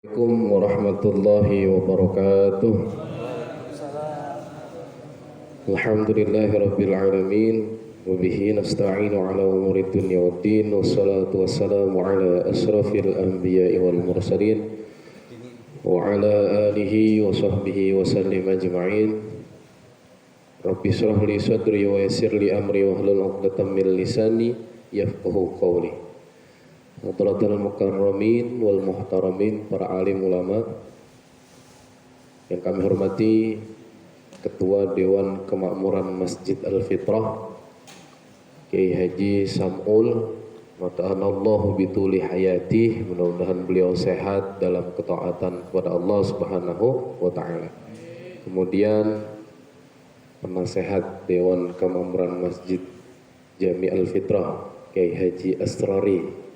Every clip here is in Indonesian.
Assalamualaikum warahmatullahi wabarakatuh. Alhamdulillahi rabbil alamin wa bihi nasta'inu ala umuri dunya waddin wassalatu wassalamu ala asrafil anbiya'i wal mursalin wa ala alihi wa sahbihi wa sallim ajma'in. Rabbi shrah li sadri wa yassir li amri wa hlul 'uqdatam min lisani yafqahu qawli. Hadratul mukarramin wal muhtaramin, para alim ulama yang kami hormati, Ketua Dewan Kemakmuran Masjid Al-Fitrah Kiai Haji Sam'ul, mata'anallahu bituli hayati, mudah-mudahan beliau sehat dalam ketaatan kepada Allah Subhanahu wa ta'ala. Kemudian penasehat Dewan Kemakmuran Masjid Jami Al-Fitrah Kiai Haji Asrari,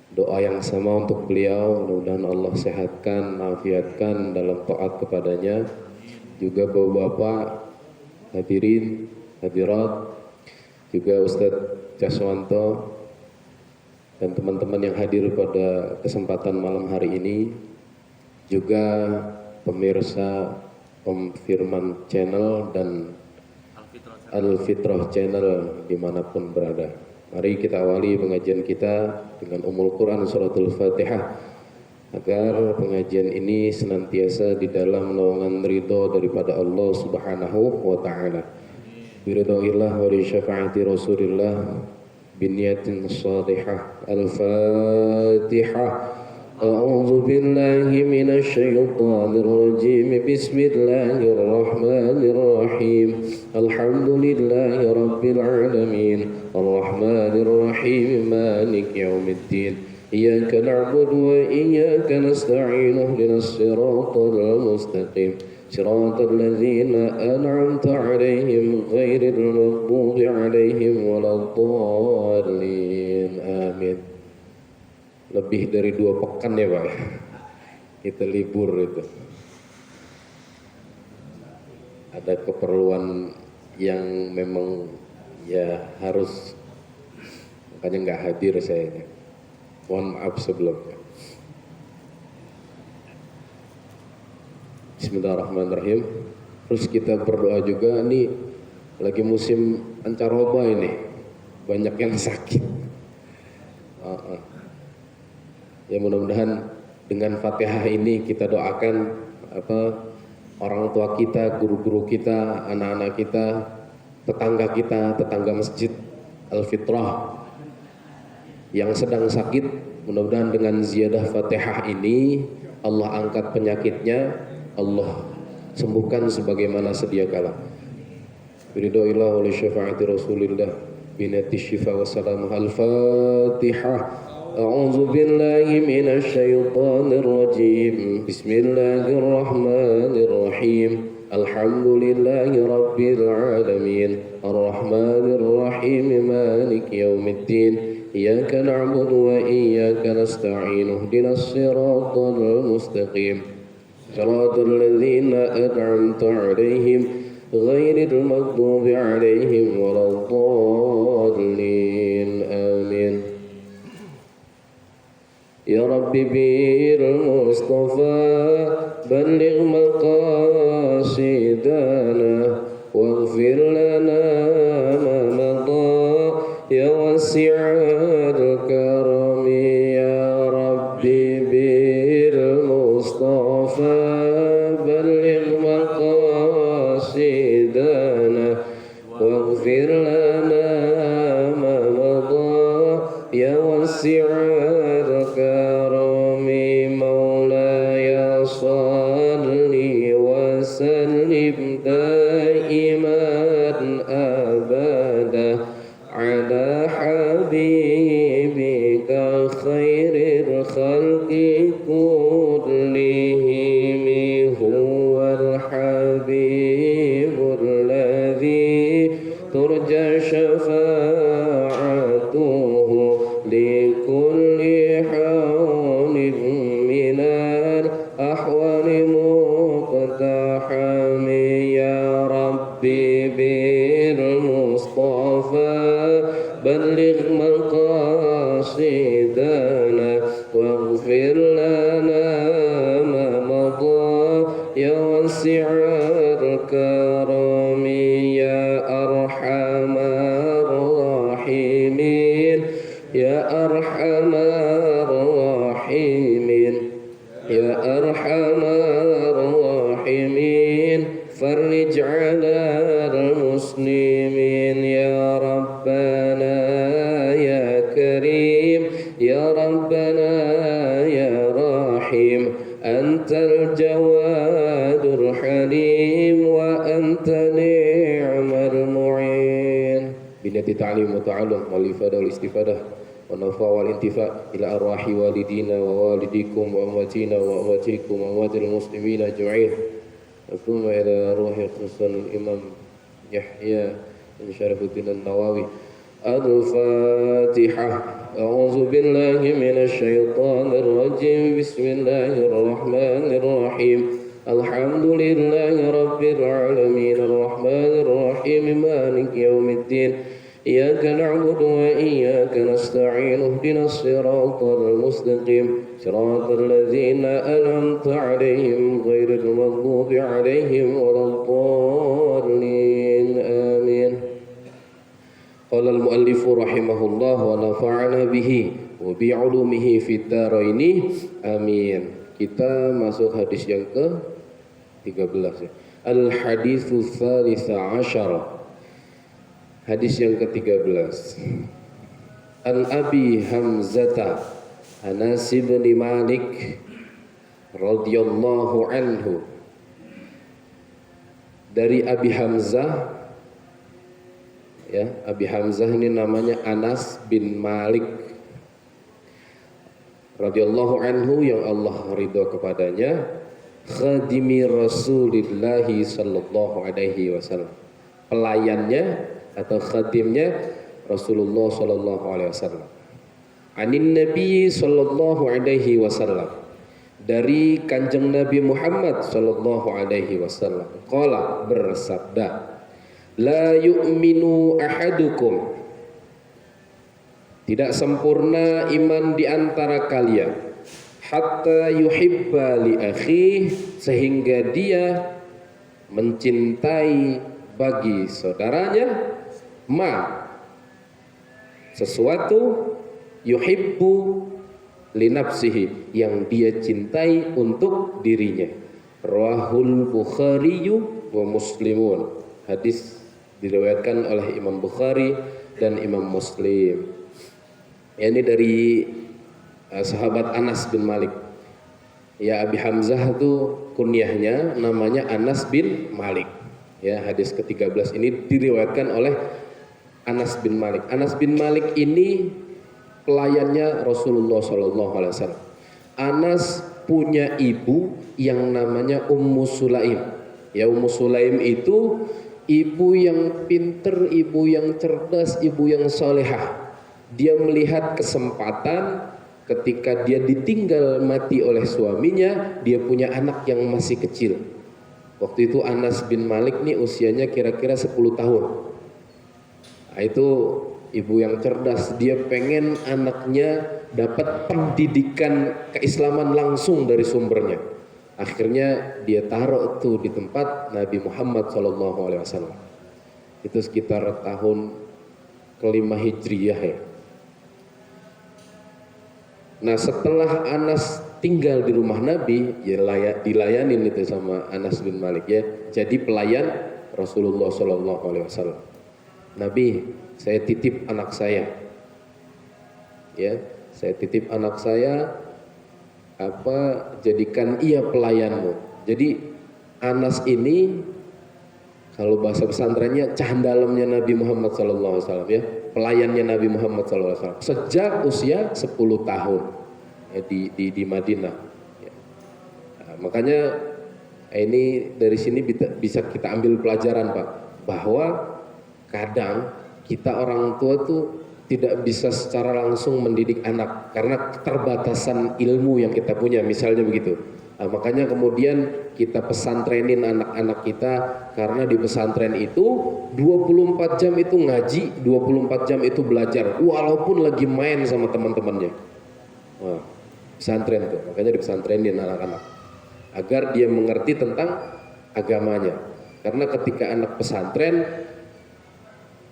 doa yang sama untuk beliau, mudah-mudahan Allah sehatkan, afiatkan dalam taat kepadanya. Juga bapak-bapak hadirin, hadirat, juga Ustadz Jaswanto dan teman-teman yang hadir pada kesempatan malam hari ini, juga pemirsa Om Firman Channel dan Al-Fitrah Channel dimanapun berada. Mari kita awali pengajian kita dengan Ummul Quran Suratul Fatihah, agar pengajian ini senantiasa di dalam naungan ridho daripada Allah Subhanahu wa ta'ala. Biridhoillah wa li syafaati Rasulillah biniyatin salihah. Al-Fatihah. A'udzu billahi minasy syaithanir rajim. Bismillahirrahmanirrahim. Alhamdulillahi rabbil alamin. Arrahmanir rahim. Maliki yaumiddin. Iyyaka na'budu wa iyyaka nasta'in. Ihdinas siratal mustaqim. Siratal ladzina an'amta 'alaihim ghairil maghdubi 'alaihim waladdallin. Amin. Lebih dari 2 pekan ya Pak, kita libur itu. Ada keperluan yang memang ya harus, makanya nggak hadir saya. Mohon maaf sebelumnya. Bismillahirrahmanirrahim. Terus kita berdoa juga, nih lagi musim pancaroba ini, banyak yang sakit. Ya mudah-mudahan dengan Fatihah ini kita doakan orang tua kita, guru-guru kita, anak-anak kita, tetangga Masjid Al-Fitrah yang sedang sakit, mudah-mudahan dengan ziyadah Fatihah ini Allah angkat penyakitnya, Allah sembuhkan sebagaimana sedia kala. Biridhoillah wa li syafaati Rasulillah binati syifa wassalamu. Al-Fatihah. A'udzu billahi minasy syaithanir rajim. Bismillahirrahmanirrahim. Alhamdulillahi rabbil alamin. Arrahmanir rahim. Maliki yaumiddin. Iyyaka na'budu wa iyyaka nasta'in. Ihdinas siratal mustaqim. Siratal ladzina an'amta 'alaihim ghairil maghdubi 'alaihim waladdallin. Amin. Ya Rabbi bil Mustafa balligh maqasidana waghfir lana ma madha ya wasi'al karami. Ya Rabbi bil Mustafa balligh maqasidana waghfir lana ma madha ya wasi'al karami. Maulaya salli wa sallim daiman abada ala habibika khairil khalqi kullihim. Huwal habibul ladzi turja syafa'atuhu likulli hawlin minal ahwali muqtahami. Ya Rabbi bil Mustafa balligh maqasidana waghfir lana rahimin ya arhamar rahimin farij 'alal muslimin ya rabbana ya karim ya rabbana ya rahim antal jawadul halim wa anta ni'mal mu'in binati ta'lim wa ta'allum wal ifadah wal istifadah wa nafa wal intifa ila arwahi walidina wa walidikum wa amwatina wa amwatikum wa amwatil muslimina ajma'in thumma ila ruhi khususan imam Yahya bin Syarifuddin an-Nawawi al-Fatihah. A'udzu billahi minasy syaithanir rajim. Bismillahirrahmanirrahim. Alhamdulillahi rabbil alamin arrahmanir rahim maliki yaumiddin. Iyyaka na'budu wa iyyaka nasta'in ihdinas siratal mustaqim siratal ladzina an'amta 'alaihim ghairil maghdubi 'alaihim waladdallin. Amin. Qala al-muallifu rahimahullah wa nafa'ana bihi wa bi'ulumihi fid dharaini. Amin. Kita masuk hadis yang ke-13 ya. Al-haditsu tsalitsah asyara. Hadis yang ke-13. An Abi Hamzah Anas bin Malik radhiyallahu anhu. Dari Abi Hamzah ya, Abi Hamzah ini namanya Anas bin Malik radhiyallahu anhu yang Allah ridha kepadanya, khadimi Rasulillah sallallahu alaihi wasallam, pelayannya atau khadimnya Rasulullah sallallahu alaihi wasallam. Anin Nabi sallallahu alaihi wasallam, dari Kanjeng Nabi Muhammad sallallahu alaihi wasallam, qala, bersabda, la yu'minu ahadukum, tidak sempurna iman di antara kalian, hatta yuhibba li akhihi, sehingga dia mencintai bagi saudaranya sesuatu yuhibbu li nafsihi, yang dia cintai untuk dirinya. Rawahul Bukhari wa Muslimun. Hadis diriwayatkan oleh Imam Bukhari dan Imam Muslim. Ini dari sahabat Anas bin Malik. Ya, Abi Hamzah itu kunyahnya namanya Anas bin Malik. Ya, hadis ke-13 ini diriwayatkan oleh Anas bin Malik. Anas bin Malik ini pelayannya Rasulullah SAW. Anas punya ibu yang namanya Ummu Sulaim. Ya, Ummu Sulaim itu ibu yang pinter, ibu yang cerdas, ibu yang solehah. Dia melihat kesempatan ketika dia ditinggal mati oleh suaminya, dia punya anak yang masih kecil. Waktu itu Anas bin Malik nih usianya kira-kira 10 tahun. Nah, itu ibu yang cerdas, dia pengen anaknya dapat pendidikan keislaman langsung dari sumbernya. Akhirnya dia taruh itu di tempat Nabi Muhammad SAW. Itu sekitar tahun ke-5 Hijriyah ya. Nah, setelah Anas tinggal di rumah Nabi, ya dilayanin itu sama Anas bin Malik ya. Jadi pelayan Rasulullah SAW. Nabi, saya titip anak saya. Ya, saya titip anak saya, jadikan ia pelayanmu. Jadi Anas ini kalau bahasa pesantrennya cah dalamnya Nabi Muhammad SAW ya, pelayannya Nabi Muhammad SAW sejak usia 10 tahun ya, di Madinah ya. Nah, makanya ini dari sini bisa kita ambil pelajaran Pak, bahwa kadang kita orang tua tuh tidak bisa secara langsung mendidik anak karena keterbatasan ilmu yang kita punya, misalnya begitu. Nah, makanya kemudian kita pesantrenin anak-anak kita, karena di pesantren itu 24 jam itu ngaji, 24 jam itu belajar, walaupun lagi main sama teman-temannya. Nah, pesantren tuh, makanya di pesantrenin anak-anak agar dia mengerti tentang agamanya. Karena ketika anak pesantren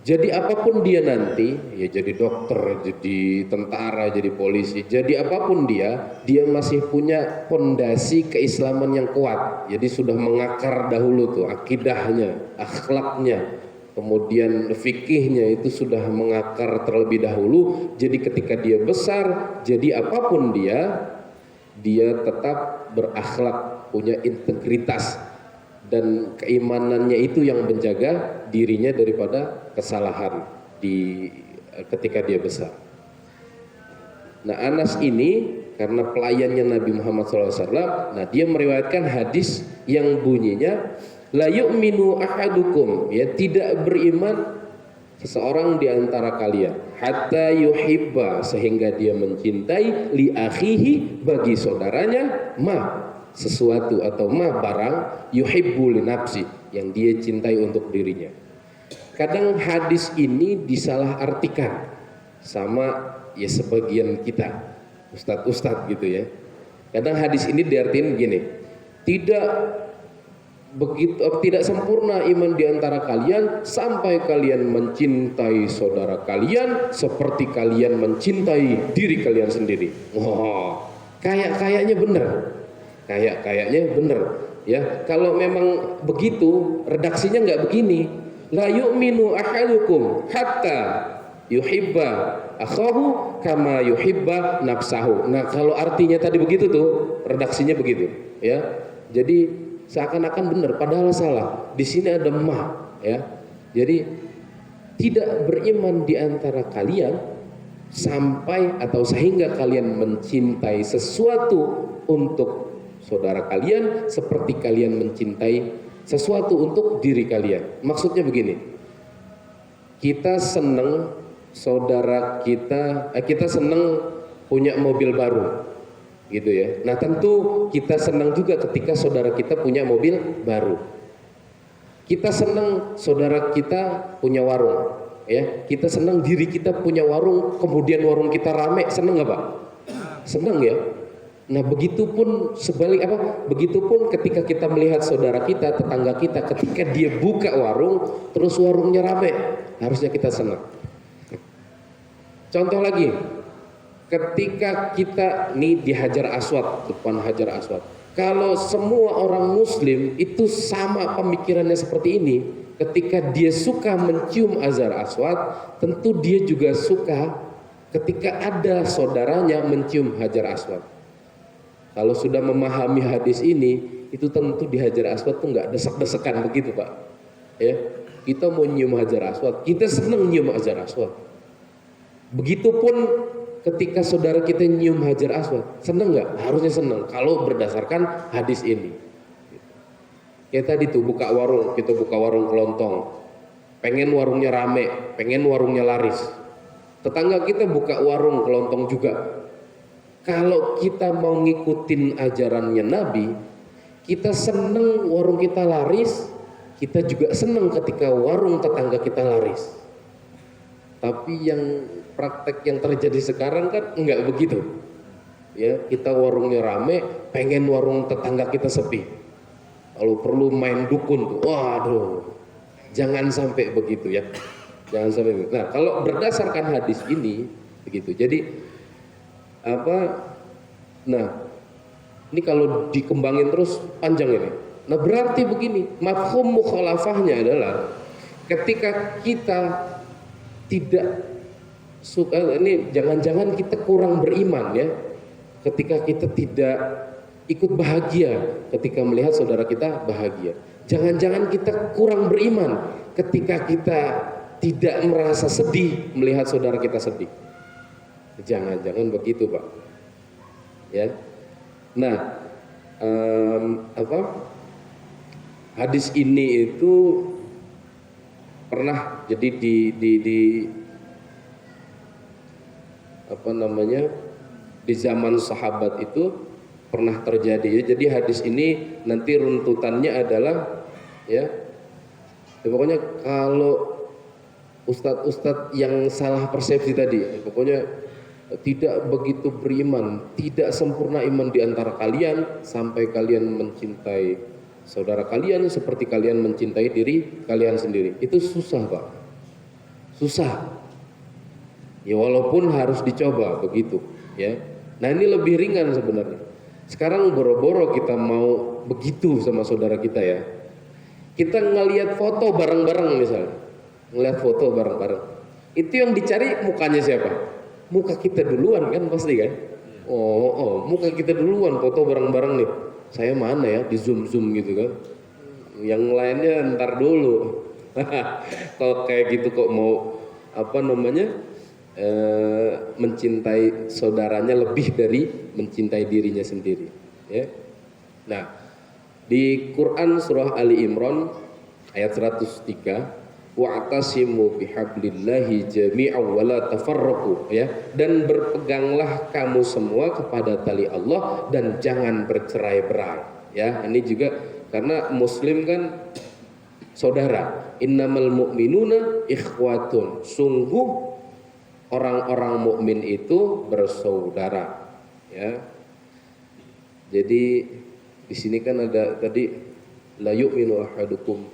Jadi apapun dia nanti, ya jadi dokter, jadi tentara, jadi polisi, jadi apapun dia masih punya pondasi keislaman yang kuat. Jadi sudah mengakar dahulu tuh akidahnya, akhlaknya, kemudian fikihnya itu sudah mengakar terlebih dahulu. Jadi ketika dia besar, jadi apapun dia tetap berakhlak, punya integritas, dan keimanannya itu yang menjaga dirinya daripada kesalahan ketika dia besar. Nah, Anas ini karena pelayannya Nabi Muhammad SAW, nah dia meriwayatkan hadis yang bunyinya la yu'minu ahadukum, ya tidak beriman seseorang di antara kalian hatta yuhibba, sehingga dia mencintai li akhihi, bagi saudaranya, sesuatu atau barang yuhibbu li nafsi, yang dia cintai untuk dirinya. Kadang hadis ini disalahartikan sama ya sebagian kita ustadz gitu ya. Kadang hadis ini diartiin begini, tidak sempurna iman di antara kalian sampai kalian mencintai saudara kalian seperti kalian mencintai diri kalian sendiri. Kayaknya benar. Kayaknya benar ya. Kalau memang begitu, redaksinya nggak begini. La yu'minu ahadukum hatta yuhibba akhahu kama yuhibba nafsahu. Nah, kalau artinya tadi begitu tuh, redaksinya begitu ya. Jadi seakan-akan benar padahal salah. Di sini ada ya. Jadi tidak beriman di antara kalian sampai atau sehingga kalian mencintai sesuatu untuk saudara kalian seperti kalian mencintai sesuatu untuk diri kalian. Maksudnya begini, kita senang saudara kita senang punya mobil baru gitu ya. Nah tentu kita senang juga ketika saudara kita punya mobil baru. Kita senang saudara kita punya warung ya. Kita senang diri kita punya warung, kemudian warung kita rame, senang nggak Pak? Senang ya. Nah begitupun begitupun ketika kita melihat saudara kita, tetangga kita, ketika dia buka warung terus warungnya rame, harusnya kita senang. Contoh lagi, ketika kita nih di Hajar Aswad, depan Hajar Aswad, kalau semua orang muslim itu sama pemikirannya seperti ini, ketika dia suka mencium Hajar Aswad, tentu dia juga suka ketika ada saudaranya mencium Hajar Aswad. Kalau sudah memahami hadis ini, itu tentu di Hajar Aswad tuh nggak desek-desekan begitu Pak. Ya, kita mau nyium Hajar Aswad, kita senang nyium Hajar Aswad. Begitupun ketika saudara kita nyium Hajar Aswad, senang nggak? Harusnya senang. Kalau berdasarkan hadis ini. Kayak tadi tuh buka warung, kita buka warung kelontong, pengen warungnya rame, pengen warungnya laris. Tetangga kita buka warung kelontong juga. Kalau kita mau ngikutin ajarannya Nabi, kita seneng warung kita laris, kita juga seneng ketika warung tetangga kita laris. Tapi yang praktek yang terjadi sekarang kan enggak begitu. Ya, kita warungnya rame, pengen warung tetangga kita sepi. Kalau perlu main dukun tuh, waduh, jangan sampai begitu ya. Jangan sampai begitu. Nah, kalau berdasarkan hadis ini begitu. Jadi nah ini kalau dikembangin terus panjang ini. Nah berarti begini, mafhum mukhalafahnya adalah ketika kita tidak suka, ini jangan-jangan kita kurang beriman ya, ketika kita tidak ikut bahagia ketika melihat saudara kita bahagia. Jangan-jangan kita kurang beriman ketika kita tidak merasa sedih melihat saudara kita sedih. Jangan-jangan begitu Pak ya. Nah hadis ini itu pernah jadi di zaman sahabat itu pernah terjadi ya. Jadi hadis ini nanti runtutannya adalah ya pokoknya kalau ustadz yang salah persepsi tadi, pokoknya tidak begitu beriman, tidak sempurna iman di antara kalian sampai kalian mencintai saudara kalian seperti kalian mencintai diri kalian sendiri. Itu susah Pak. susah. Ya walaupun harus dicoba begitu, ya. Nah ini lebih ringan sebenarnya. Sekarang boro-boro kita mau begitu sama saudara kita ya. Kita ngelihat foto bareng-bareng misalnya, ngelihat foto bareng-bareng. Itu yang dicari mukanya siapa? Muka kita duluan kan pasti kan? Oh, muka kita duluan foto bareng-bareng nih. Saya mana ya di zoom gitu kan? Yang lainnya ntar dulu. Kalau kayak gitu kok mau apa namanya? Mencintai saudaranya lebih dari mencintai dirinya sendiri, ya. Nah, di Quran surah Ali Imran ayat 103, wa'tasimu bihablillahi jami'an wa la tafarraqu, ya, dan berpeganglah kamu semua kepada tali Allah dan jangan bercerai-berai, ya. Ini juga karena muslim kan saudara, innamal mu'minuna ikhwatun, sungguh orang-orang mukmin itu bersaudara, ya. Jadi di sini kan ada tadi la yu'minu ahadukum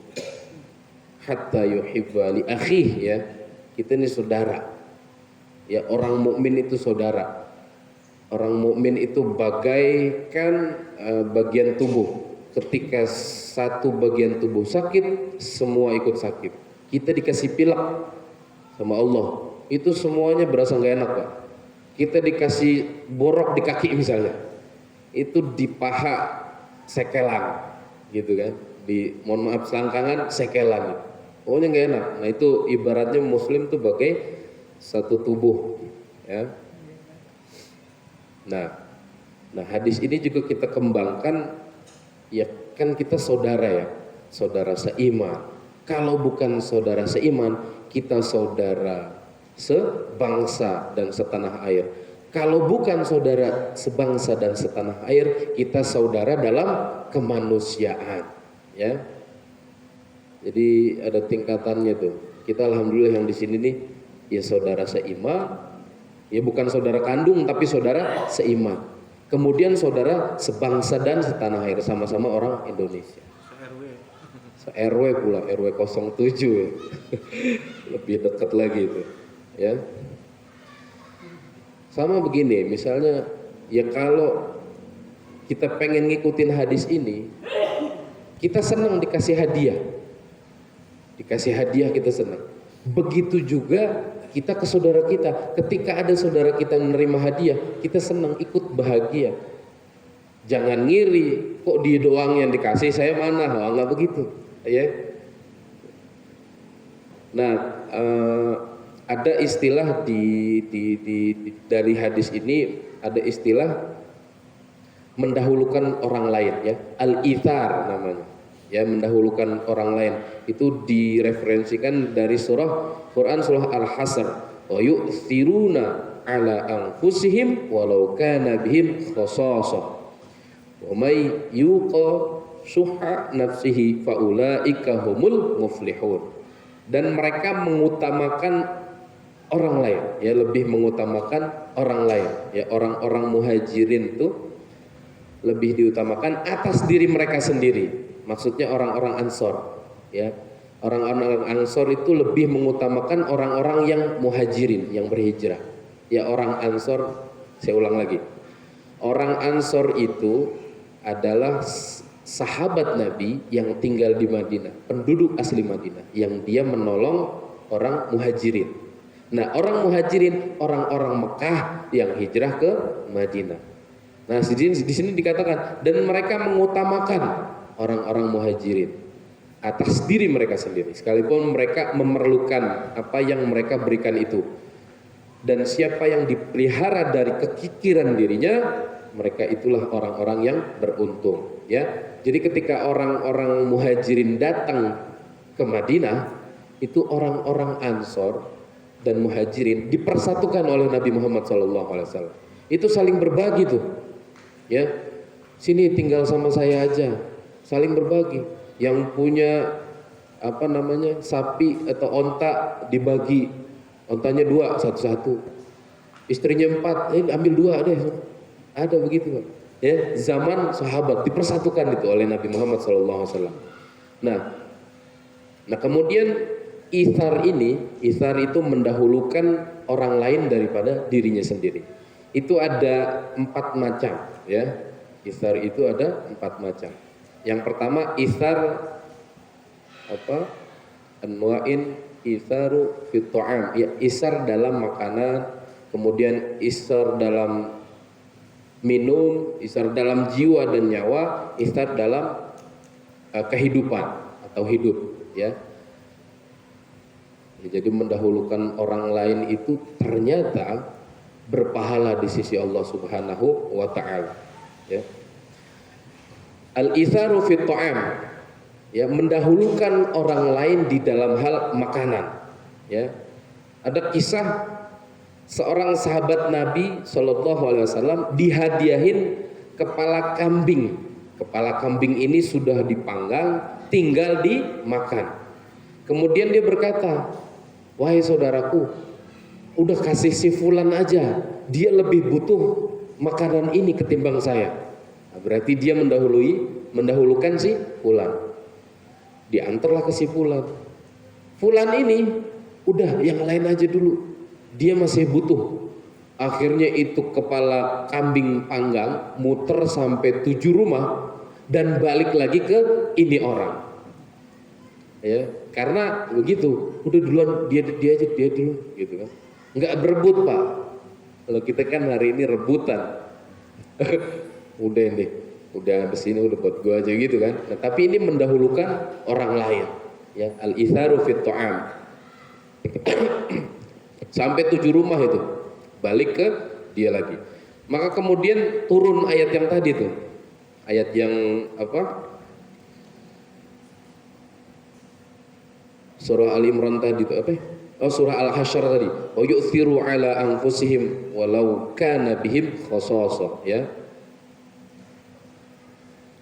hatta yuhibba li akhih, ya. Kita ini saudara. Ya, orang mukmin itu saudara. Orang mukmin itu bagaikan bagian tubuh. Ketika satu bagian tubuh sakit, semua ikut sakit. Kita dikasih pilek sama Allah. Itu semuanya berasa nggak enak, Pak. Kita dikasih borok di kaki misalnya, itu di paha sekelan, gitu kan? Di mohon maaf selangkangan sekelan, pokoknya nggak enak. Nah itu ibaratnya muslim tuh bagai satu tubuh, ya. Nah hadis ini juga kita kembangkan, ya kan kita saudara ya, saudara seiman. Kalau bukan saudara seiman, kita saudara sebangsa dan setanah air. Kalau bukan saudara sebangsa dan setanah air, kita saudara dalam kemanusiaan, ya. Jadi ada tingkatannya tuh. Kita alhamdulillah yang di sini nih ya saudara seiman, ya bukan saudara kandung tapi saudara seiman. Kemudian saudara sebangsa dan setanah air, sama-sama orang Indonesia. Se-RW pula, RW 07 ya. Lebih dekat lagi itu. Ya, sama begini misalnya, ya kalau kita pengen ngikutin hadis ini, kita senang dikasih hadiah kita senang. Begitu juga kita ke saudara kita, ketika ada saudara kita menerima hadiah, kita senang, ikut bahagia. Jangan ngiri, kok dia doang yang dikasih, saya mana? Nggak begitu, ya. Nah, ada istilah dari hadis ini, ada istilah mendahulukan orang lain, ya, al-ithar namanya, ya, mendahulukan orang lain. Itu direferensikan dari Quran surah Al-Hasr, wa yu'thiruna ala anfusihim walau kana bihim khasasah wa may yuqa syuhha nafsihi faulaika humul muflihun. Dan mereka mengutamakan orang lain, ya, lebih mengutamakan orang lain, ya. Orang-orang muhajirin itu lebih diutamakan atas diri mereka sendiri. Maksudnya orang-orang Ansor, ya. Orang-orang Ansor itu lebih mengutamakan orang-orang yang muhajirin, yang berhijrah. Ya, orang Ansor, saya ulang lagi. Orang Ansor itu adalah sahabat Nabi yang tinggal di Madinah, penduduk asli Madinah, yang dia menolong orang muhajirin. Nah, orang muhajirin orang-orang Mekah yang hijrah ke Madinah. Nah, di sini dikatakan dan mereka mengutamakan orang-orang muhajirin atas diri mereka sendiri, sekalipun mereka memerlukan apa yang mereka berikan itu. Dan siapa yang dipelihara dari kekikiran dirinya, mereka itulah orang-orang yang beruntung, ya. Jadi ketika orang-orang muhajirin datang ke Madinah, itu orang-orang Ansor dan muhajirin dipersatukan oleh Nabi Muhammad SAW. Itu saling berbagi tuh, ya. Sini tinggal sama saya aja, saling berbagi. Yang punya apa namanya sapi atau onta dibagi, ontanya 2 satu-satu. Istrinya 4, ambil 2 deh. Ada begitu, Pak. Ya, zaman sahabat dipersatukan itu oleh Nabi Muhammad SAW. Nah kemudian Itsar itu mendahulukan orang lain daripada dirinya sendiri. Itu ada 4 macam, ya. Itsar itu ada 4 macam. Yang pertama itsar anwa'in itsaru fit ta'am, ya, itsar dalam makanan, kemudian itsar dalam minum, itsar dalam jiwa dan nyawa, itsar dalam kehidupan atau hidup, ya. Jadi mendahulukan orang lain itu ternyata berpahala di sisi Allah Subhanahu wa taala, ya. Al-itsaru fit ta'am, ya, mendahulukan orang lain di dalam hal makanan, ya. Ada kisah seorang sahabat Nabi Shallallahu Alaihi Wasallam dihadiahin kepala kambing. Kepala kambing ini sudah dipanggang, tinggal dimakan. Kemudian dia berkata, wahai saudaraku, udah kasih si fulan aja, dia lebih butuh makanan ini ketimbang saya. Nah, berarti dia mendahulukan si fulan. Diantarlah ke si fulan. Fulan ini udah yang lain aja dulu, dia masih butuh. Akhirnya itu kepala kambing panggang muter sampai 7 rumah dan balik lagi ke ini orang, ya, karena begitu, udah duluan dia aja, dia dulu, gitu kan. Nggak berebut, Pak. Kalau kita kan hari ini rebutan. Udah nih, udah kesini udah buat gua aja, gitu kan. Nah, tapi ini mendahulukan orang lain, ya. Al-itsaru fit ta'am. Sampai 7 rumah itu balik ke dia lagi. Maka kemudian turun ayat yang tadi tuh, ayat yang surah Al Imran tadi itu surah Al Hasyr tadi, wa yu'thiru ala anfusihim walau kana bihim khasasah, ya.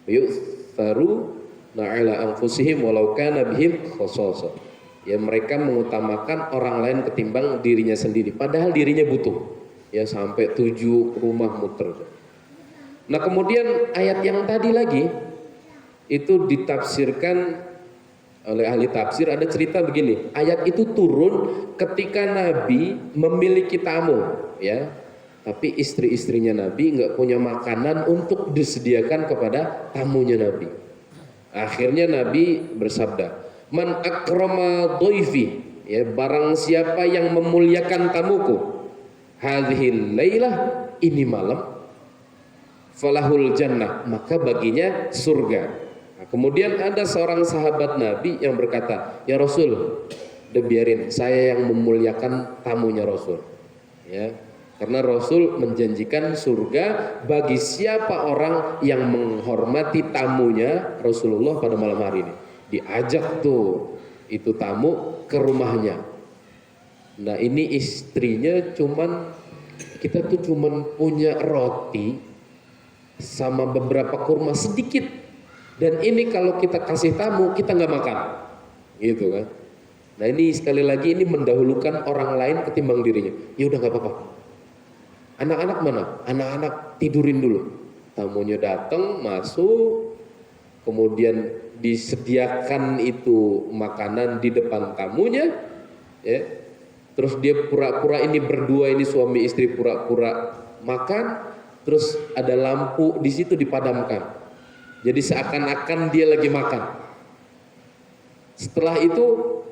Yu'tharu ala anfusihim walau kana bihim khasasah, ya, mereka mengutamakan orang lain ketimbang dirinya sendiri padahal dirinya butuh, ya, sampai 7 rumah muter. Nah, kemudian ayat yang tadi lagi itu ditafsirkan oleh ahli tafsir. Ada cerita begini, ayat itu turun ketika Nabi memiliki tamu, ya, tapi istri-istrinya Nabi nggak punya makanan untuk disediakan kepada tamunya Nabi. Akhirnya Nabi bersabda, man akrama dhaifi, ya, barang siapa yang memuliakan tamuku, hadhil lailah, ini malam, falahul jannah, maka baginya surga. Nah, kemudian ada seorang sahabat Nabi yang berkata, ya Rasul, udah biarin saya yang memuliakan tamunya Rasul, ya, karena Rasul menjanjikan surga bagi siapa orang yang menghormati tamunya Rasulullah pada malam hari ini. Diajak tuh itu tamu ke rumahnya. Nah, ini istrinya kita cuman punya roti sama beberapa kurma sedikit, dan ini kalau kita kasih tamu kita nggak makan, gitu kan. Nah, ini sekali lagi ini mendahulukan orang lain ketimbang dirinya. Ya udah nggak apa-apa. Anak-anak mana? Anak-anak tidurin dulu. Tamunya datang, masuk, kemudian disediakan itu makanan di depan tamunya, ya. Terus dia pura-pura ini berdua, ini suami istri pura-pura makan. Terus ada lampu di situ dipadamkan, jadi seakan-akan dia lagi makan. Setelah itu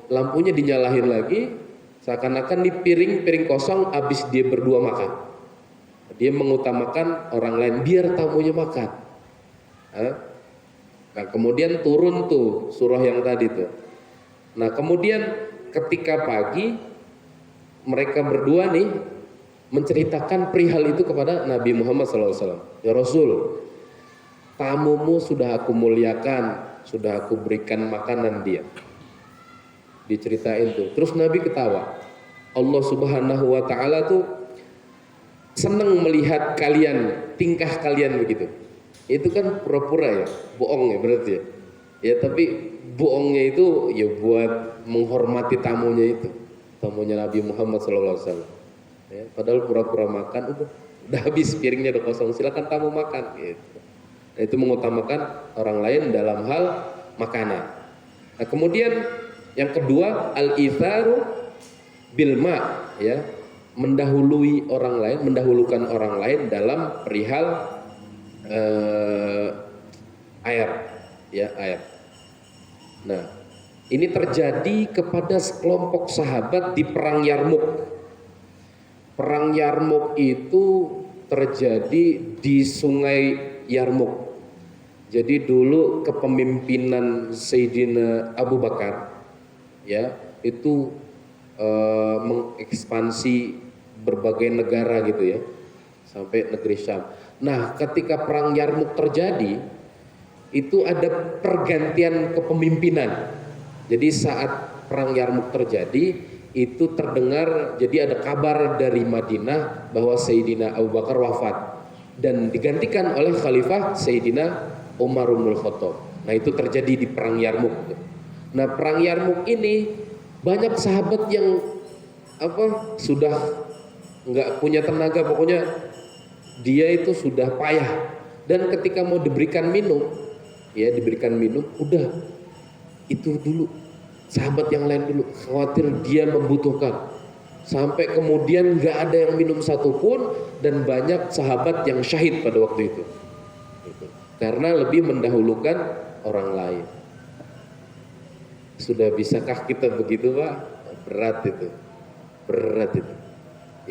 lampunya dinyalahin lagi, seakan-akan di piring kosong habis dia berdua makan. Dia mengutamakan orang lain biar tamunya makan. Nah, kemudian turun tuh surah yang tadi tuh. Nah, kemudian ketika pagi mereka berdua nih menceritakan perihal itu kepada Nabi Muhammad SAW. Ya Rasul, tamumu sudah aku muliakan, sudah aku berikan makanan dia. Diceritain tuh. Terus Nabi ketawa. Allah Subhanahu wa taala tuh senang melihat kalian, tingkah kalian begitu. Itu kan pura-pura, ya, bohong, ya, berarti ya. Ya, tapi bohongnya itu ya buat menghormati tamunya itu. Tamunya Nabi Muhammad SAW. Ya, padahal pura-pura makan, udah habis piringnya, udah kosong, silakan tamu makan, gitu. Nah, itu mengutamakan orang lain dalam hal makanan. Nah, kemudian Yang kedua, al-itharu bil ma, ya, mendahului orang lain, mendahulukan orang lain dalam perihal air, ya, air. Nah, ini terjadi kepada sekelompok sahabat di perang Yarmuk. Perang Yarmuk itu terjadi di Sungai Yarmuk. Jadi dulu kepemimpinan Sayyidina Abu Bakar, ya, itu mengekspansi berbagai negara gitu ya, sampai negeri Syam. Nah, ketika perang Yarmuk terjadi, itu ada pergantian kepemimpinan. Jadi saat perang Yarmuk terjadi, itu terdengar, jadi ada kabar dari Madinah bahwa Sayyidina Abu Bakar wafat dan digantikan oleh Khalifah Sayyidina Umar bin Khattab. Nah, itu terjadi di perang Yarmuk. Nah, perang Yarmuk ini banyak sahabat yang sudah nggak punya tenaga, pokoknya dia itu sudah payah, dan ketika mau diberikan minum, ya, diberikan minum, udah itu dulu, sahabat yang lain dulu, khawatir dia membutuhkan, sampai kemudian nggak ada yang minum satupun, dan banyak sahabat yang syahid pada waktu itu, karena lebih mendahulukan orang lain. Sudah bisakah kita begitu, Pak? Berat itu,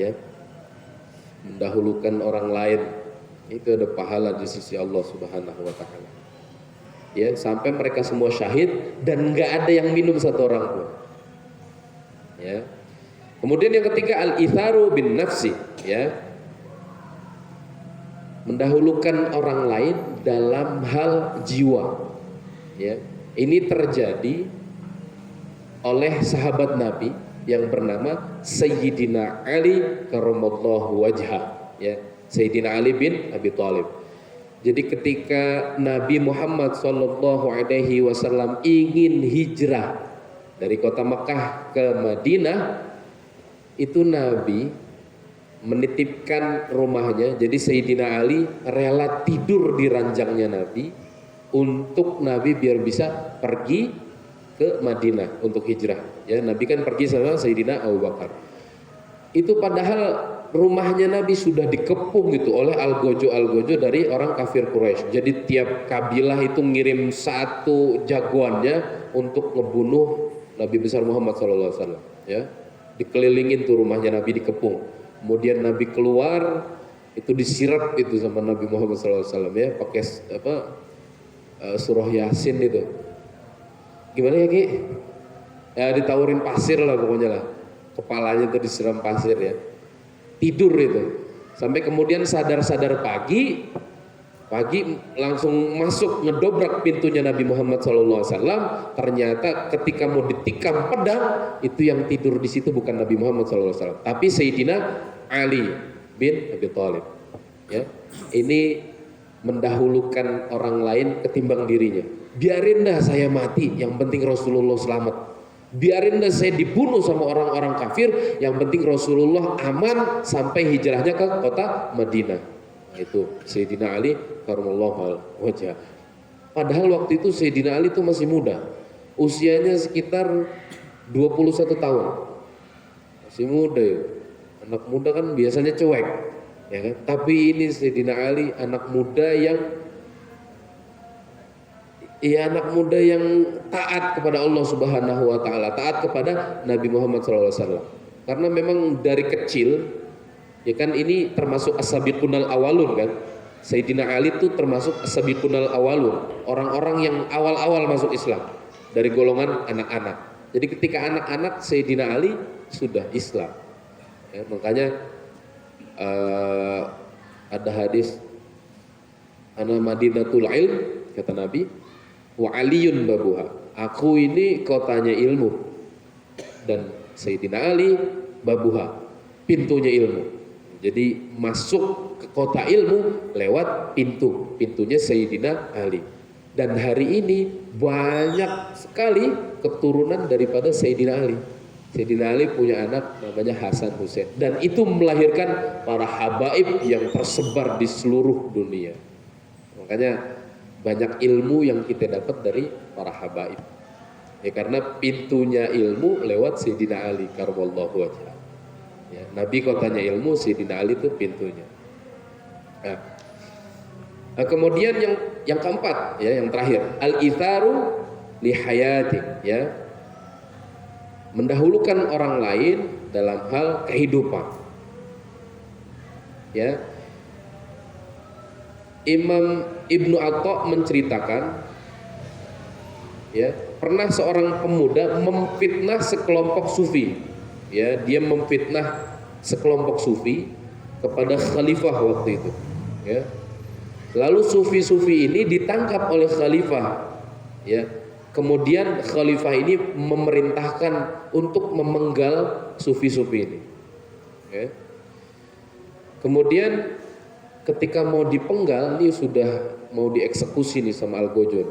ya, mendahulukan orang lain itu ada pahala di sisi Allah Subhanahu wa Ta'ala. Ya, sampai mereka semua syahid dan nggak ada yang minum satu orang pun. Ya. Kemudian yang ketiga, al-itharu bin nafsi, ya, mendahulukan orang lain dalam hal jiwa. Ya, ini terjadi oleh sahabat Nabi yang bernama Sayyidina Ali karramallahu wajhah, ya, Sayyidina Ali bin Abi Thalib. Jadi ketika Nabi Muhammad SAW ingin hijrah dari kota Mekah ke Madinah, itu Nabi menitipkan rumahnya. Jadi Sayyidina Ali rela tidur di ranjangnya Nabi untuk Nabi biar bisa pergi ke Madinah untuk hijrah. Ya, Nabi kan pergi sama Sayyidina Abu Bakar. Itu padahal rumahnya Nabi sudah dikepung gitu oleh algojo dari orang kafir Quraisy. Jadi tiap kabilah itu ngirim satu jagoannya untuk ngebunuh Nabi besar Muhammad SAW. Ya, dikelilingin tuh rumahnya Nabi, dikepung. Kemudian Nabi keluar, itu disirap itu sama Nabi Muhammad SAW, ya, pakai surah Yasin itu. Gimana ya, Ki? Ya, ditawurin pasir lah pokoknya lah. Kepalanya tuh disiram pasir, ya. Tidur itu. Sampai kemudian sadar-sadar pagi langsung masuk ngedobrak pintunya Nabi Muhammad SAW. Ternyata ketika mau ditikam pedang, itu yang tidur di situ bukan Nabi Muhammad SAW, tapi Sayyidina Ali bin Abi Thalib. Ya, ini mendahulukan orang lain ketimbang dirinya. Biarin dah saya mati, yang penting Rasulullah selamat. Biarin dah saya dibunuh sama orang-orang kafir, yang penting Rasulullah aman sampai hijrahnya ke kota Madinah. Itu Sayyidina Ali karramallahu wajhah. Padahal waktu itu Sayyidina Ali itu masih muda, usianya sekitar 21 tahun, masih muda ya. Anak muda kan biasanya cuek, ya kan? Tapi ini Sayyidina Ali anak muda yang taat kepada Allah Subhanahu wa Ta'ala, taat kepada Nabi Muhammad SAW. Karena memang dari kecil, ya kan, ini termasuk as-sabiqunal awalun kan. Sayyidina Ali itu termasuk as-sabiqunal awalun, orang-orang yang awal-awal masuk Islam dari golongan anak-anak. Jadi ketika anak-anak, Sayyidina Ali sudah Islam. Ya, makanya ada hadis, ana madinatul ilm, kata Nabi, wa aliyun babuha, aku ini kotanya ilmu, dan Sayyidina Ali babuha, pintunya ilmu. Jadi masuk ke kota ilmu lewat pintunya Sayyidina Ali. Dan hari ini banyak sekali keturunan daripada Sayyidina Ali. Sayyidina Ali punya anak namanya Hasan Hussein, dan itu melahirkan para habaib yang tersebar di seluruh dunia. Makanya banyak ilmu yang kita dapat dari para habaib. Ya, karena pintunya ilmu lewat Sayyidina Ali karramallahu wajhah. Ya, Nabi kotanya ilmu, Sayyidina Ali itu pintunya. Nah, kemudian yang keempat, ya, yang terakhir, al-itharu li hayati, ya. Mendahulukan orang lain dalam hal kehidupan. Ya. Imam Ibnu Atha menceritakan, ya, pernah seorang pemuda memfitnah sekelompok sufi. Ya, dia memfitnah sekelompok sufi kepada khalifah waktu itu. Ya. Lalu sufi-sufi ini ditangkap oleh khalifah. Ya. Kemudian khalifah ini memerintahkan untuk memenggal sufi-sufi ini. Ya. Kemudian ketika mau dipenggal, ini sudah mau dieksekusi nih sama Algojo.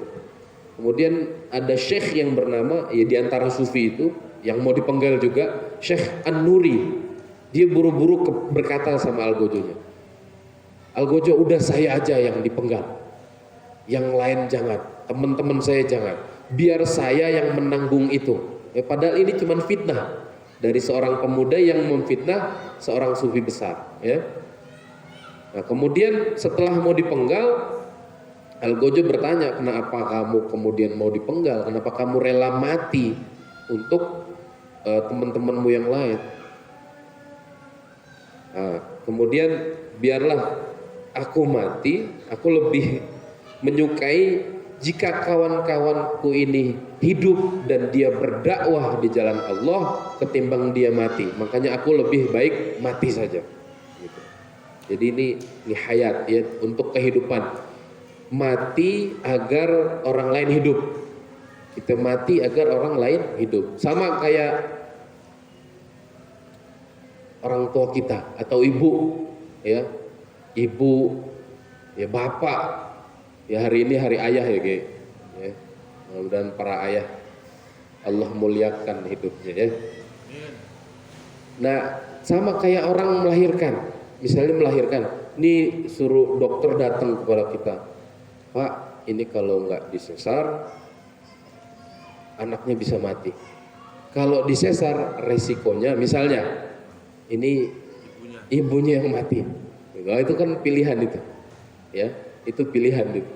Kemudian ada syekh yang bernama, ya, di antara sufi itu yang mau dipenggal juga, Syekh An-Nuri. Dia buru-buru berkata sama Algojonya, Algojo, udah saya aja yang dipenggal, yang lain jangan, teman-teman saya jangan, biar saya yang menanggung itu. Ya, padahal ini cuma fitnah dari seorang pemuda yang memfitnah seorang sufi besar. Ya. Nah, kemudian setelah mau dipenggal, Algojo bertanya, kenapa kamu kemudian mau dipenggal? Kenapa kamu rela mati untuk teman-temanmu yang lain? Nah, kemudian biarlah aku mati, aku lebih menyukai jika kawan-kawanku ini hidup dan dia berdakwah di jalan Allah ketimbang dia mati. Makanya aku lebih baik mati saja. Gitu. Jadi ini hayat, ya, untuk kehidupan. Mati agar orang lain hidup. Kita mati agar orang lain hidup. Sama kayak orang tua kita atau ibu, ya, ibu, ya, bapak, ya, hari ini hari ayah, ya, Ge. Ya. Mudah-mudahan para ayah Allah muliakan hidupnya, ya. Nah, sama kayak orang melahirkan. Misalnya melahirkan, ini suruh dokter datang kepada kita, Pak, ini kalau nggak disesar anaknya bisa mati. Kalau disesar resikonya, misalnya ini ibunya yang mati. Nah, itu kan pilihan itu. Ya, itu pilihan itu.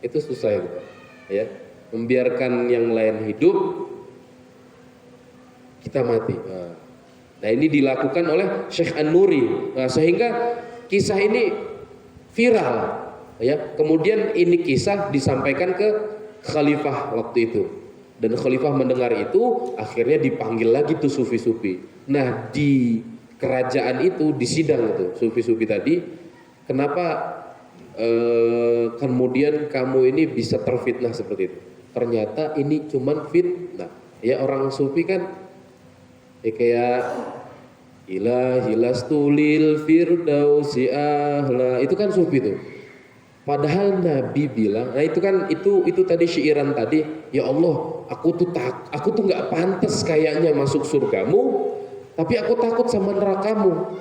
Itu susah itu. Ya, membiarkan yang lain hidup, kita mati. Nah, ini dilakukan oleh Syekh An-Nuri. Nah, sehingga kisah ini viral. Ya, kemudian ini kisah disampaikan ke khalifah waktu itu. Dan khalifah mendengar itu, akhirnya dipanggil lagi tuh sufi-sufi. Nah, di kerajaan itu, di sidang itu, sufi-sufi tadi, kenapa kemudian kamu ini bisa terfitnah seperti itu? Ternyata ini cuman fitnah. Ya, orang sufi kan ya kayak ilahilastulil firdausi ahla, itu kan sufi tuh. Padahal Nabi bilang, nah itu kan itu tadi syairan tadi, ya Allah, aku tuh nggak pantas kayaknya masuk surgamu, tapi aku takut sama nerakamu.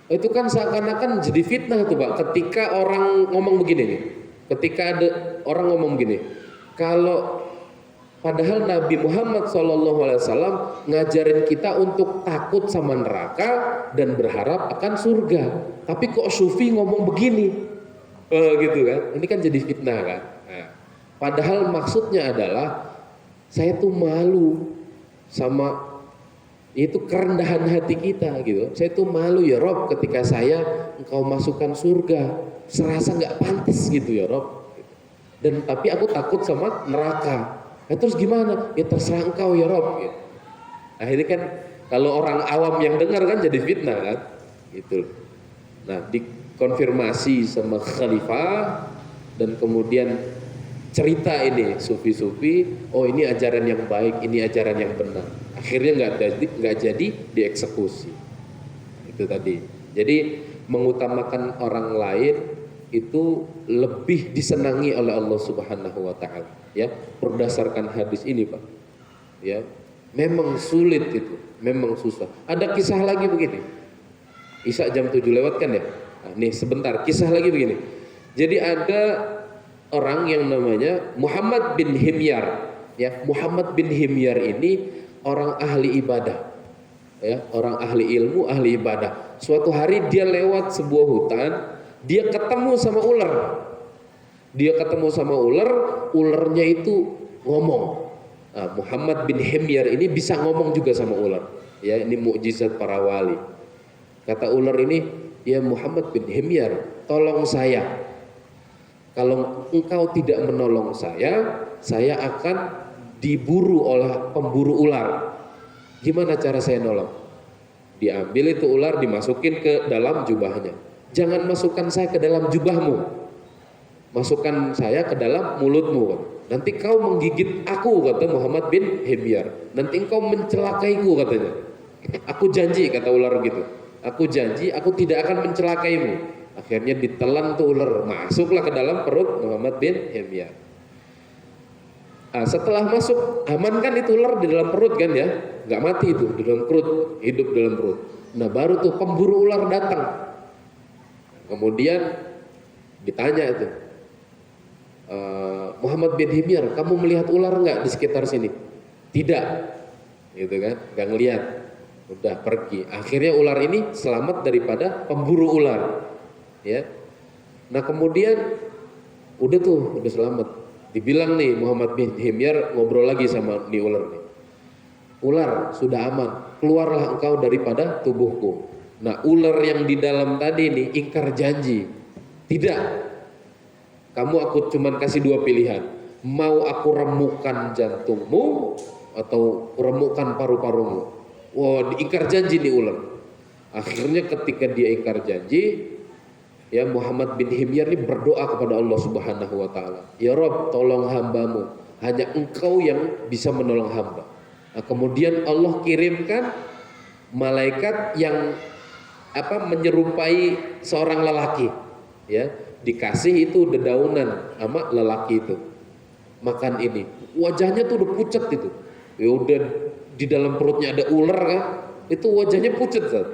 Itu kan seakan-akan jadi fitnah tuh, Pak. Ketika orang ngomong begini nih, ketika ada orang ngomong begini, kalau padahal Nabi Muhammad SAW ngajarin kita untuk takut sama neraka dan berharap akan surga, tapi kok sufi ngomong begini? Gitu kan, ini kan jadi fitnah kan. Nah, padahal maksudnya adalah saya tuh malu sama itu kerendahan hati kita gitu. Saya tuh malu ya Rob ketika engkau masukkan surga, serasa nggak pantas gitu ya Rob. Dan tapi aku takut sama neraka. Nah, terus gimana? Ya terserah engkau ya Rob. Gitu. Nah, ini kan kalau orang awam yang dengar kan jadi fitnah kan, gitu. Nah, konfirmasi sama khalifah dan kemudian cerita ini sufi-sufi, oh ini ajaran yang baik, ini ajaran yang benar. Akhirnya nggak jadi dieksekusi. Itu tadi. Jadi mengutamakan orang lain itu lebih disenangi oleh Allah Subhanahu wa taala, ya, berdasarkan hadis ini, Pak. Ya. Memang sulit itu, memang susah. Ada kisah lagi begini. Isya jam 7 lewat kan ya? Nah, nih sebentar, kisah lagi begini. Jadi ada orang yang namanya Muhammad bin Himyar. Ya, Muhammad bin Himyar ini orang ahli ibadah. Ya, orang ahli ilmu, ahli ibadah. Suatu hari dia lewat sebuah hutan, dia ketemu sama ular. Dia ketemu sama ular, ularnya itu ngomong. Nah, Muhammad bin Himyar ini bisa ngomong juga sama ular. Ya, ini mukjizat para wali. Kata ular ini, ya Muhammad bin Himyar, tolong saya. Kalau engkau tidak menolong saya akan diburu oleh pemburu ular. Gimana cara saya nolong? Diambil itu ular, dimasukin ke dalam jubahnya. Jangan masukkan saya ke dalam jubahmu, masukkan saya ke dalam mulutmu. Nanti kau menggigit aku, kata Muhammad bin Himyar. Nanti engkau mencelakaiku, katanya. Aku janji, kata ular gitu. Aku janji, aku tidak akan mencelakaimu. Akhirnya ditelan tuh ular, masuklah ke dalam perut Muhammad bin Himyar. Nah, setelah masuk, aman kan itu ular di dalam perut kan ya, nggak mati itu di dalam perut, hidup dalam perut. Nah baru tuh pemburu ular datang. Kemudian ditanya itu, Muhammad bin Himyar, kamu melihat ular nggak di sekitar sini? Tidak, gitu kan, nggak ngelihat. Udah pergi. Akhirnya ular ini selamat daripada pemburu ular. Ya. Nah kemudian udah selamat. Dibilang nih Muhammad bin Himyar ngobrol lagi sama nih ular nih. Ular sudah aman, keluarlah engkau daripada tubuhku. Nah ular yang di dalam tadi nih ingkar janji. Tidak, kamu aku cuman kasih dua pilihan. Mau aku remukkan jantungmu atau remukkan paru-parumu. Wah, diingkar janji nih ular. Akhirnya ketika dia ingkar janji, ya Muhammad bin Himyar ini berdoa kepada Allah Subhanahu wa taala. Ya Rob, tolong hambamu. Hanya engkau yang bisa menolong hamba. Nah, kemudian Allah kirimkan malaikat yang menyerupai seorang lelaki. Ya, dikasih itu dedaunan sama lelaki itu. Makan ini. Wajahnya tuh udah pucat itu. Ya udah di dalam perutnya ada ular kan. Itu wajahnya pucat, Zat.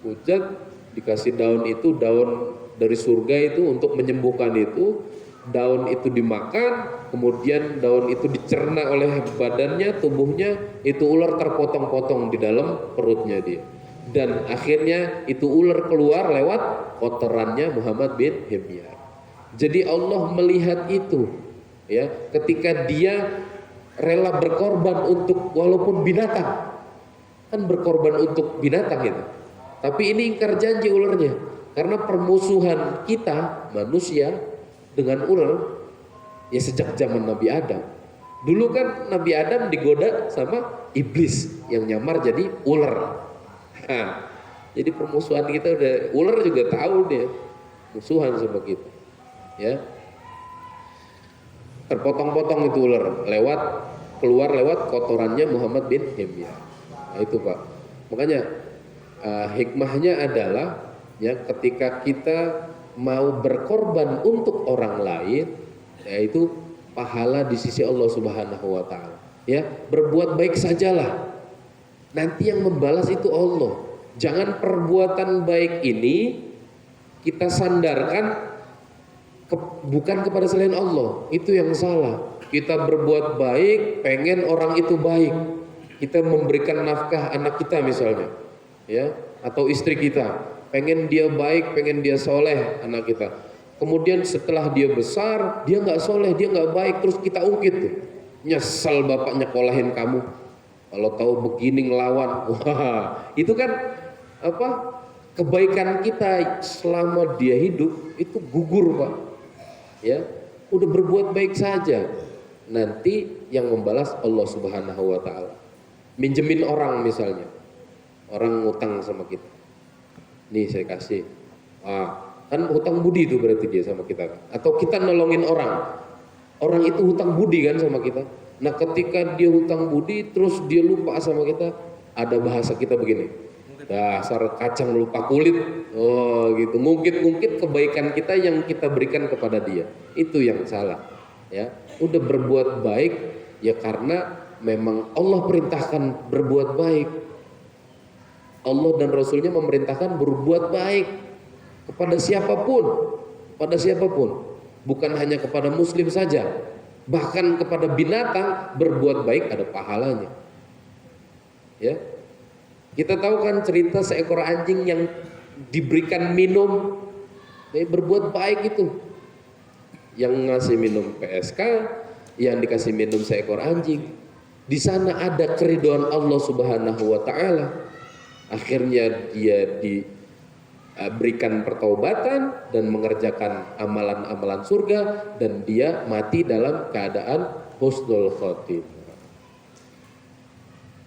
Pucat. Dikasih daun itu, daun dari surga itu untuk menyembuhkan itu. Daun itu dimakan, kemudian daun itu dicerna oleh badannya, tubuhnya, itu ular terpotong-potong di dalam perutnya dia. Dan akhirnya itu ular keluar lewat kotorannya Muhammad bin Himyar. Jadi Allah melihat itu, ya, ketika dia rela berkorban untuk walaupun binatang, kan berkorban untuk binatang itu. Tapi ini ingkar janji ularnya, karena permusuhan kita manusia dengan ular ya sejak zaman Nabi Adam. Dulu kan Nabi Adam digoda sama iblis yang nyamar jadi ular. Nah, jadi permusuhan kita udah, ular juga tahu dia musuhan sama kita. Ya, terpotong-potong itu ular, keluar lewat kotorannya Muhammad bin Himyar. Nah itu Pak, makanya hikmahnya adalah ya ketika kita mau berkorban untuk orang lain, yaitu pahala di sisi Allah Subhanahu wa taala. Ya, berbuat baik sajalah. Nanti yang membalas itu Allah. Jangan perbuatan baik ini kita sandarkan bukan kepada selain Allah. Itu yang salah. Kita berbuat baik, pengen orang itu baik. Kita memberikan nafkah anak kita misalnya, ya, atau istri kita, pengen dia baik, pengen dia soleh anak kita. Kemudian setelah dia besar, dia nggak soleh, dia nggak baik, terus kita ungkit tuh, nyesel bapak nyekolahin kamu, kalau tahu begini ngelawan. Wah, itu kan kebaikan kita selama dia hidup itu gugur Pak. Ya, udah berbuat baik saja, nanti yang membalas Allah Subhanahu wa taala. Minjemin orang misalnya, orang ngutang sama kita, nih saya kasih, kan hutang budi itu berarti dia sama kita. Atau kita nolongin orang itu hutang budi kan sama kita. Nah ketika dia hutang budi terus dia lupa sama kita, ada bahasa kita begini, dasar kacang lupa kulit, oh gitu, ngungkit kebaikan kita yang kita berikan kepada dia, itu yang salah. Ya, udah berbuat baik ya karena memang Allah perintahkan berbuat baik. Allah dan Rasulnya memerintahkan berbuat baik kepada siapapun, bukan hanya kepada Muslim saja. Bahkan kepada binatang berbuat baik ada pahalanya. Ya. Kita tahu kan cerita seekor anjing yang diberikan minum, berbuat baik itu. Yang ngasih minum PSK, yang dikasih minum seekor anjing. Di sana ada keridhaan Allah Subhanahu wa taala. Akhirnya dia diberikan pertaubatan dan mengerjakan amalan-amalan surga dan dia mati dalam keadaan husnul khotimah.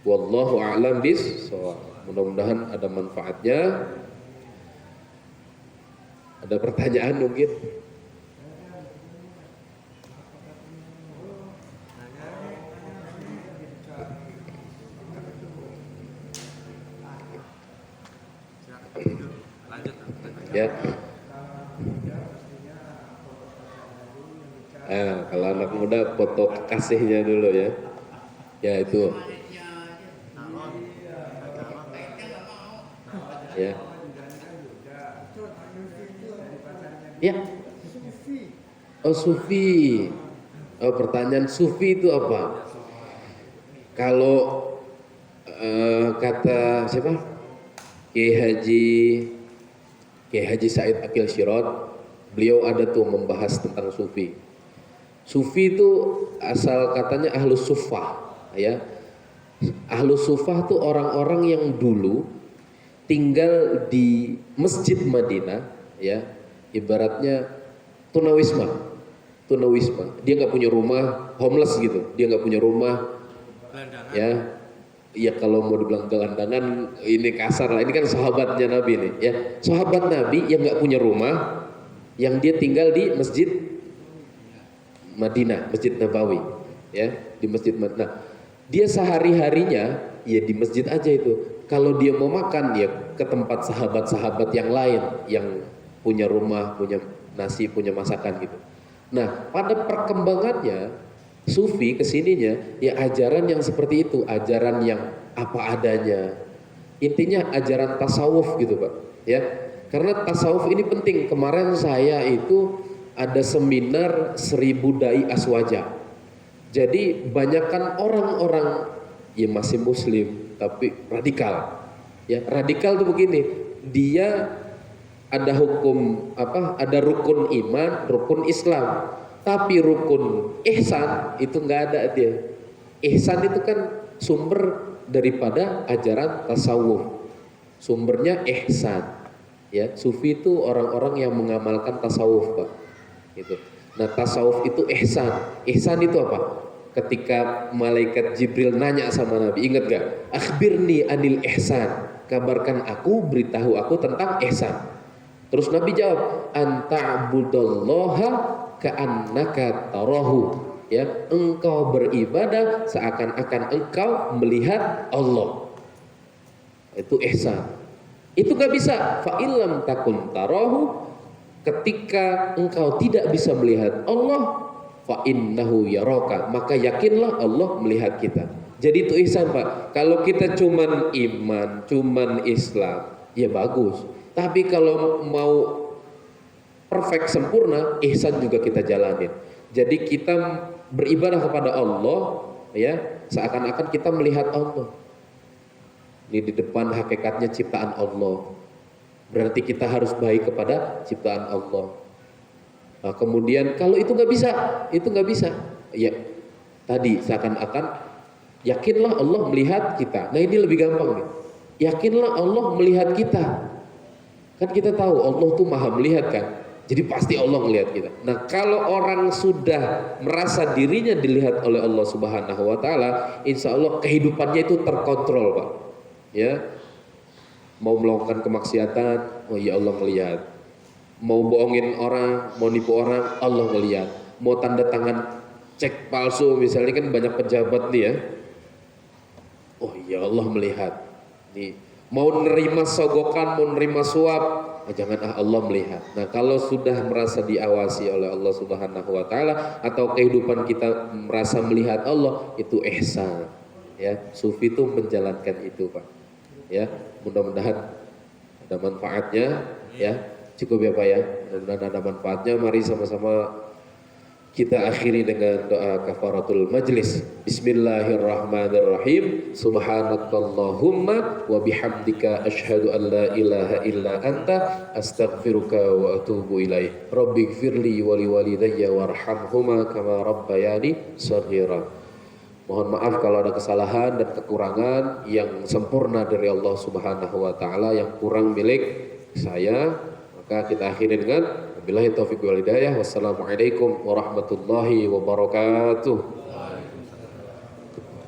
Wallahu a'lam bis-shawab. Mudah-mudahan ada manfaatnya. Ada pertanyaan mungkin? Ya. Kalau anak muda foto kekasihnya dulu ya. Ya itu. Ya. Ya. Oh sufi. Oh pertanyaan sufi itu apa? Kalau kata siapa? Kiai Haji Said Akil Sirot, beliau ada tuh membahas tentang sufi. Sufi itu asal katanya ahlus sufah, ya. Ahlus sufah tuh orang-orang yang dulu tinggal di Masjid Madinah, ya. Ibaratnya tunawisma. Dia nggak punya rumah, homeless gitu. Dia nggak punya rumah, ya. Ya kalau mau dibilang gelandangan ini kasar lah, ini kan sahabatnya Nabi nih ya, sahabat Nabi yang nggak punya rumah, yang dia tinggal di Masjid Madinah, Masjid Nabawi ya, di Masjid Madinah. Dia sehari-harinya ya di masjid aja itu. Kalau dia mau makan ya ke tempat sahabat-sahabat yang lain yang punya rumah, punya nasi, punya masakan gitu. Nah pada perkembangannya sufi kesininya ya ajaran yang seperti itu, ajaran yang apa adanya, intinya ajaran tasawuf gitu Pak ya, karena tasawuf ini penting. Kemarin saya itu ada seminar 1000 dai aswaja, jadi banyakkan orang-orang ya masih muslim tapi radikal ya. Radikal tuh begini, dia ada hukum apa, ada rukun iman, rukun Islam, tapi rukun ihsan itu nggak ada dia. Ihsan itu kan sumber daripada ajaran tasawuf, sumbernya ihsan ya. Sufi itu orang-orang yang mengamalkan tasawuf Pak gitu. Nah tasawuf itu ihsan. Ihsan itu apa? Ketika malaikat Jibril nanya sama Nabi, ingat gak? Akhbirni anil ihsan, kabarkan aku, beritahu aku tentang ihsan. Terus Nabi jawab, anta'budallaha ka'annaka tarahu, ya, engkau beribadah seakan-akan engkau melihat Allah. Itu ihsan. Itu gak bisa. Fa illam takun tarahu, ketika engkau tidak bisa melihat Allah, fa innahu yaraka, maka yakinlah Allah melihat kita. Jadi itu ihsan Pak. Kalau kita cuman iman, cuman Islam, ya bagus. Tapi kalau mau perfect sempurna, ihsan juga kita jalanin. Jadi kita beribadah kepada Allah ya, seakan-akan kita melihat Allah. Ini di depan hakikatnya ciptaan Allah. Berarti kita harus baik kepada ciptaan Allah. Nah, kemudian kalau itu nggak bisa. Ya tadi seakan-akan yakinlah Allah melihat kita. Nah ini lebih gampang nih. Yakinlah Allah melihat kita. Kan kita tahu Allah tuh maha melihat kan, jadi pasti Allah melihat kita. Nah kalau orang sudah merasa dirinya dilihat oleh Allah Subhanahu Wa Taala, insya Allah kehidupannya itu terkontrol Pak. Ya, mau melakukan kemaksiatan, oh ya Allah melihat. Mau bohongin orang, mau nipu orang, Allah melihat. Mau tanda tangan cek palsu, misalnya kan banyak pejabat nih ya, oh ya Allah melihat. Nih mau nerima sogokan, mau nerima suap, jangan Allah melihat. Nah kalau sudah merasa diawasi oleh Allah Subhanahu Wa Taala atau kehidupan kita merasa melihat Allah, itu ihsan ya. Sufi itu menjalankan itu Pak ya. Mudah-mudahan ada manfaatnya ya. Cukup ya Pak ya, mudah-mudahan ada manfaatnya. Mari sama-sama Kita akhiri dengan doa kafaratul majlis. Bismillahirrahmanirrahim. Subhanakallahumma wa bihamdika asyhadu an la ilaha illa anta astaghfiruka wa atubu ilaih. Rabbighfirli wa liwalidayya warhamhuma kama rabbayani shaghira. Mohon maaf kalau ada kesalahan dan kekurangan, yang sempurna dari Allah Subhanahu wa taala, yang kurang milik saya. Maka kita akhiri dengan wabillahi taufiq wal hidayah. Wassalamualaikum warahmatullahi wabarakatuh.